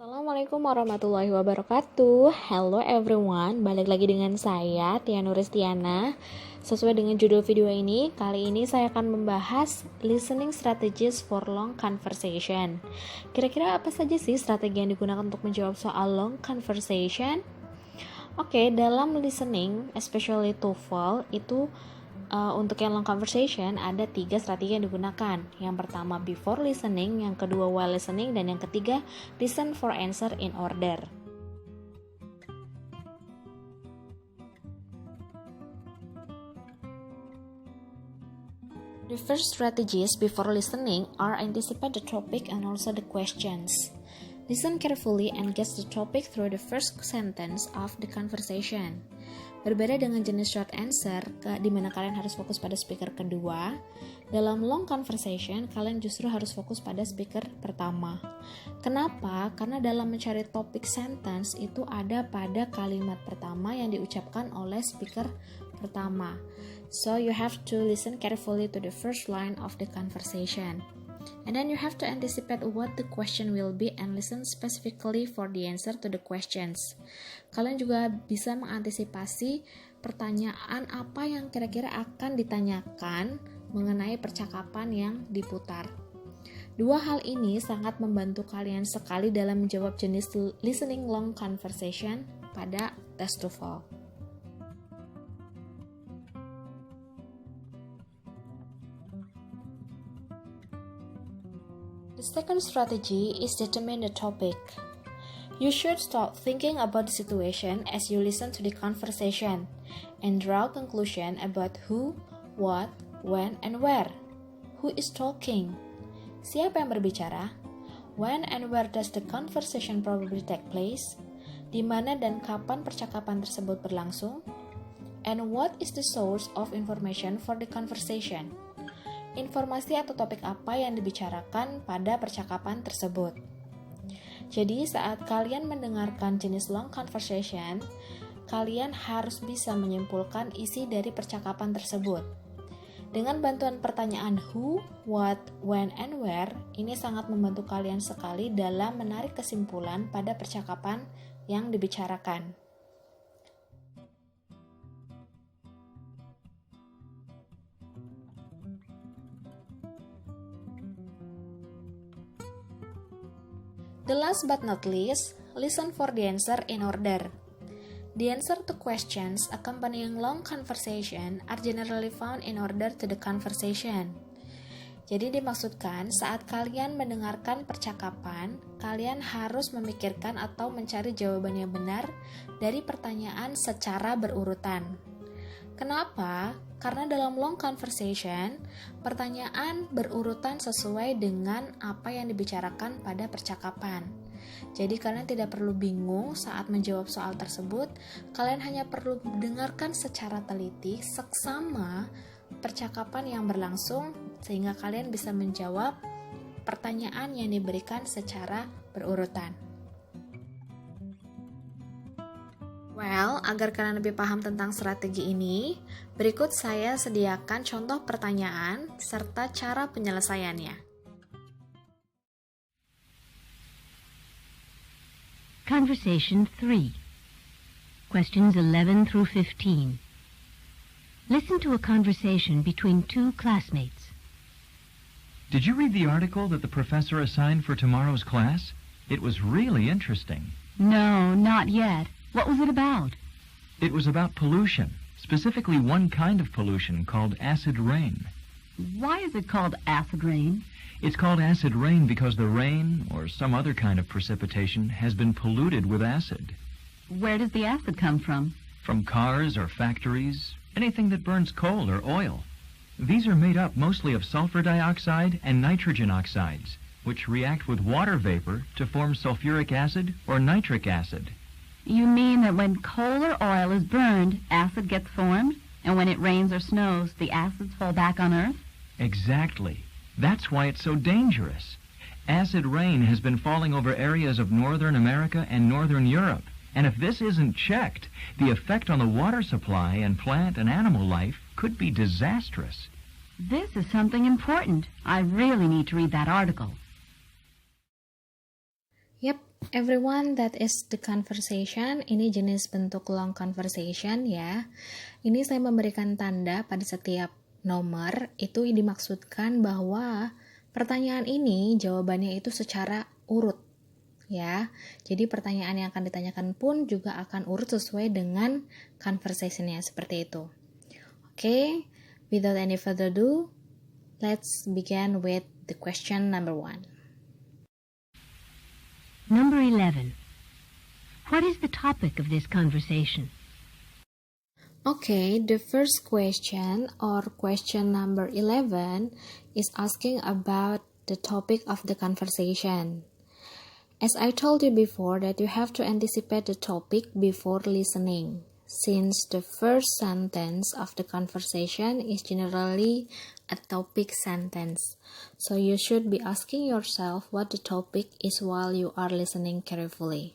Assalamualaikum warahmatullahi wabarakatuh. Hello everyone, balik lagi dengan saya Tia Nuristiana. Sesuai dengan judul video ini, kali ini saya akan membahas listening strategies for long conversation. Kira-kira apa saja sih strategi yang digunakan untuk menjawab soal long conversation? Oke, dalam listening, especially TOEFL, itu untuk yang long conversation ada 3 strategi yang digunakan. Yang pertama before listening, yang kedua while listening, dan yang ketiga listen for answer in order. The first strategies before listening are anticipate the topic and also the questions. Listen carefully and guess the topic through the first sentence of the conversation. Berbeda dengan jenis short answer, di mana kalian harus fokus pada speaker kedua, dalam long conversation, kalian justru harus fokus pada speaker pertama. Kenapa? Karena dalam mencari topik sentence itu ada pada kalimat pertama yang diucapkan oleh speaker pertama. So you have to listen carefully to the first line of the conversation. And then you have to anticipate what the question will be and listen specifically for the answer to the questions. Kalian juga bisa mengantisipasi pertanyaan apa yang kira-kira akan ditanyakan mengenai percakapan yang diputar. Dua hal ini sangat membantu kalian sekali dalam menjawab jenis listening long conversation pada tes TOEFL. The second strategy is determine the topic. You should start thinking about the situation as you listen to the conversation and draw a conclusion about who, what, when, and where. Who is talking? Siapa yang berbicara? When and where does the conversation probably take place? Di mana dan kapan percakapan tersebut berlangsung? And what is the source of information for the conversation? Informasi atau topik apa yang dibicarakan pada percakapan tersebut. Jadi saat kalian mendengarkan jenis long conversation, kalian harus bisa menyimpulkan isi dari percakapan tersebut. Dengan bantuan pertanyaan who, what, when, and where, ini sangat membantu kalian sekali dalam menarik kesimpulan pada percakapan yang dibicarakan. The last but not least, listen for the answer in order. The answer to questions accompanying long conversation are generally found in order to the conversation. Jadi dimaksudkan saat kalian mendengarkan percakapan, kalian harus memikirkan atau mencari jawaban yang benar dari pertanyaan secara berurutan. Kenapa? Karena dalam long conversation, pertanyaan berurutan sesuai dengan apa yang dibicarakan pada percakapan. Jadi kalian tidak perlu bingung saat menjawab soal tersebut, kalian hanya perlu dengarkan secara teliti seksama percakapan yang berlangsung sehingga kalian bisa menjawab pertanyaan yang diberikan secara berurutan. Well, agar kalian lebih paham tentang strategi ini, berikut saya sediakan contoh pertanyaan serta cara penyelesaiannya. Conversation 3. Questions 11 through 15. Listen to a conversation between two classmates. Did you read the article that the professor assigned for tomorrow's class? It was really interesting. No, not yet. What was it about? It was about pollution, specifically one kind of pollution called acid rain. Why is it called acid rain? It's called acid rain because the rain, or some other kind of precipitation, has been polluted with acid. Where does the acid come from? From cars or factories, anything that burns coal or oil. These are made up mostly of sulfur dioxide and nitrogen oxides, which react with water vapor to form sulfuric acid or nitric acid. You mean that when coal or oil is burned, acid gets formed, and when it rains or snows, the acids fall back on Earth? Exactly. That's why it's so dangerous. Acid rain has been falling over areas of northern America and northern Europe, and if this isn't checked, the effect on the water supply and plant and animal life could be disastrous. This is something important. I really need to read that article. Yap, Everyone, that is the conversation. Ini jenis bentuk long conversation ya. Ini saya memberikan tanda pada setiap nomor. Itu dimaksudkan bahwa pertanyaan ini jawabannya itu secara urut ya. Jadi pertanyaan yang akan ditanyakan pun juga akan urut sesuai dengan conversation-nya seperti itu. Oke, without any further ado, let's begin with the question number 1. Number 11. What is the topic of this conversation? Okay, the first question or question number 11 is asking about the topic of the conversation. As I told you before that you have to anticipate the topic before listening, since the first sentence of the conversation is generally a topic sentence. So you should be asking yourself what the topic is while you are listening carefully.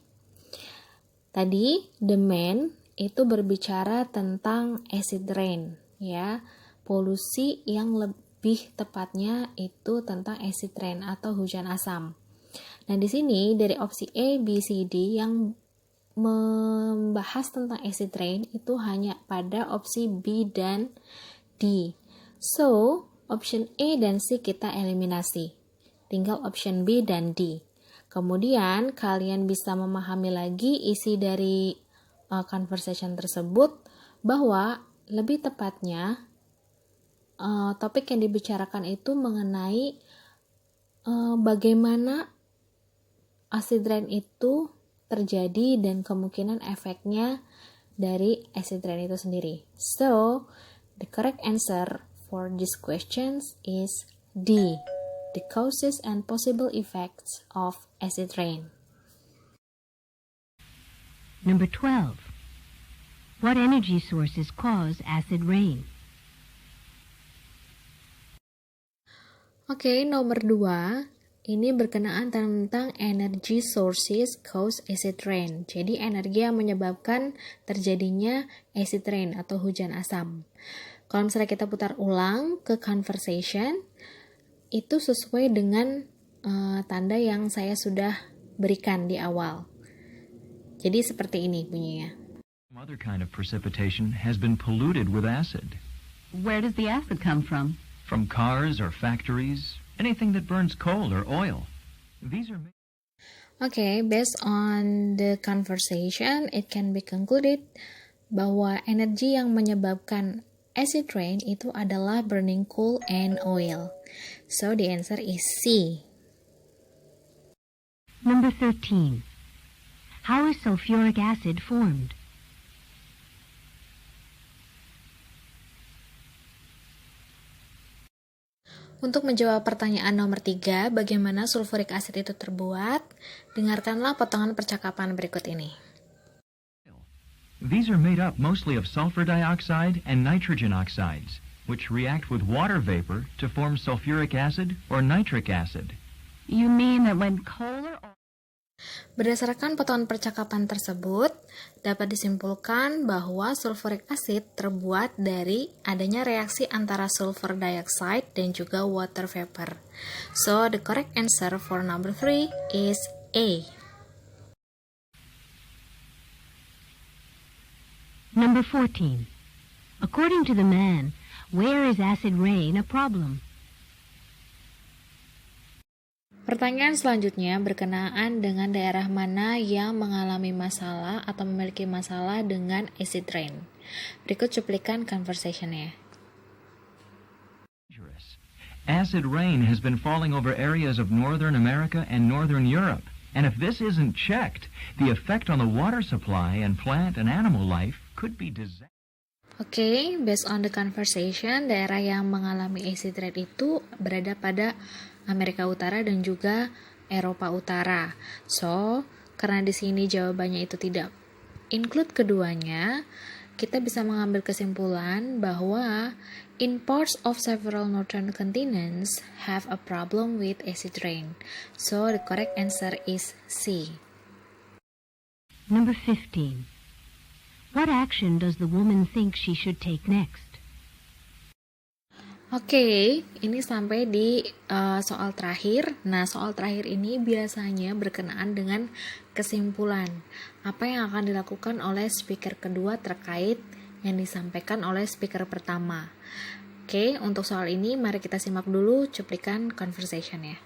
Tadi, the man itu berbicara tentang acid rain, ya. Polusi yang lebih tepatnya itu tentang acid rain atau hujan asam. Nah, di sini dari opsi A, B, C, D yang membahas tentang acid rain itu hanya pada opsi B dan D. So, option A dan C kita eliminasi. Tinggal option B dan D. Kemudian, kalian bisa memahami lagi isi dari conversation tersebut bahwa lebih tepatnya topik yang dibicarakan itu mengenai bagaimana acid rain itu terjadi dan kemungkinan efeknya dari acid rain itu sendiri. So, the correct answer for these questions is D, the causes and possible effects of acid rain. Number 12. What energy sources cause acid rain? Oke, nomor 2. Ini berkenaan tentang energy sources cause acid rain. Jadi energi yang menyebabkan terjadinya acid rain atau hujan asam. Kalau misalnya kita putar ulang ke conversation, itu sesuai dengan tanda yang saya sudah berikan di awal. Jadi seperti ini bunyinya. Other kind of precipitation has been polluted with acid. Where does the acid come from? From cars or factories, anything that burns coal or oil. These are Okay, based on the conversation, it can be concluded bahwa energi yang menyebabkan acid rain itu adalah burning coal and oil. So the answer is C. Number 13. How is sulfuric acid formed? Untuk menjawab pertanyaan nomor 3, bagaimana sulfuric acid itu terbuat? Dengarkanlah potongan percakapan berikut ini. These are made up mostly of sulfur dioxide and nitrogen oxides, which react with water vapor to form sulfuric acid or nitric acid. You mean that when coal or oil... Berdasarkan potongan percakapan tersebut, dapat disimpulkan bahwa sulfuric acid terbuat dari adanya reaksi antara sulfur dioxide dan juga water vapor. So, the correct answer for number 3 is A. Number 14. According to the man, where is acid rain a problem? Pertanyaan selanjutnya berkenaan dengan daerah mana yang mengalami masalah atau memiliki masalah dengan acid rain. Berikut cuplikan conversation-nya. Acid rain has been falling over areas of Northern America and Northern Europe. And if this isn't checked, the effect on the water supply and plant and animal life could be disastrous. Oke, based on the conversation, daerah yang mengalami acid rain itu berada pada Amerika Utara dan juga Eropa Utara. So, karena di sini jawabannya itu tidak include keduanya, kita bisa mengambil kesimpulan bahwa in parts of several northern continents have a problem with acid rain. So, the correct answer is C. Number 15. What action does the woman think she should take next? Oke, ini sampai di soal terakhir. Nah, soal terakhir ini biasanya berkenaan dengan kesimpulan. Apa yang akan dilakukan oleh speaker kedua terkait yang disampaikan oleh speaker pertama. Oke, untuk soal ini mari kita simak dulu cuplikan conversation-nya.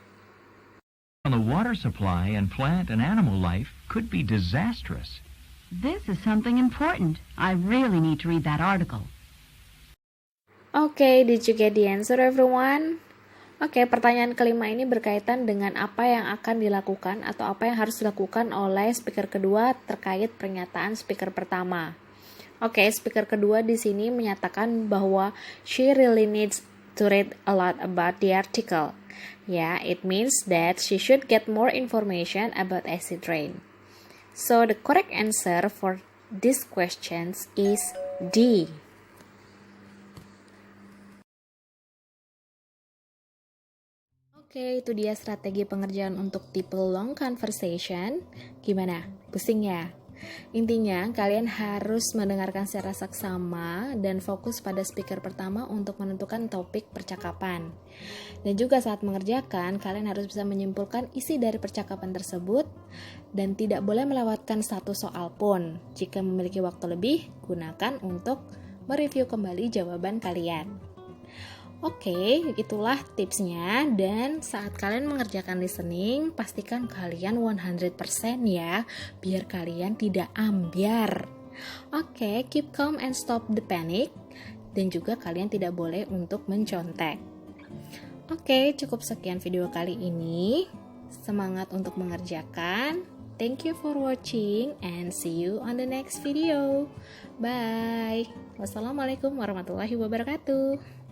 On the water supply and plant and animal life could be disastrous. This is something important. I really need to read that article. Oke, did you get the answer everyone? Oke, pertanyaan kelima ini berkaitan dengan apa yang akan dilakukan atau apa yang harus dilakukan oleh speaker kedua terkait pernyataan speaker pertama. Oke, speaker kedua di sini menyatakan bahwa she really needs to read a lot about the article. Yeah, it means that she should get more information about acid rain. So the correct answer for these questions is D. Oke, itu dia strategi pengerjaan untuk tipe long conversation. Gimana? Pusing ya? Intinya, kalian harus mendengarkan secara saksama dan fokus pada speaker pertama untuk menentukan topik percakapan. Dan juga saat mengerjakan, kalian harus bisa menyimpulkan isi dari percakapan tersebut dan tidak boleh melewatkan satu soal pun. Jika memiliki waktu lebih, gunakan untuk mereview kembali jawaban kalian. Oke, itulah tipsnya, dan saat kalian mengerjakan listening, pastikan kalian 100% ya, biar kalian tidak ambyar. Oke, keep calm and stop the panic, dan juga kalian tidak boleh untuk mencontek. Oke, cukup sekian video kali ini. Semangat untuk mengerjakan. Thank you for watching and see you on the next video. Bye. Wassalamualaikum warahmatullahi wabarakatuh.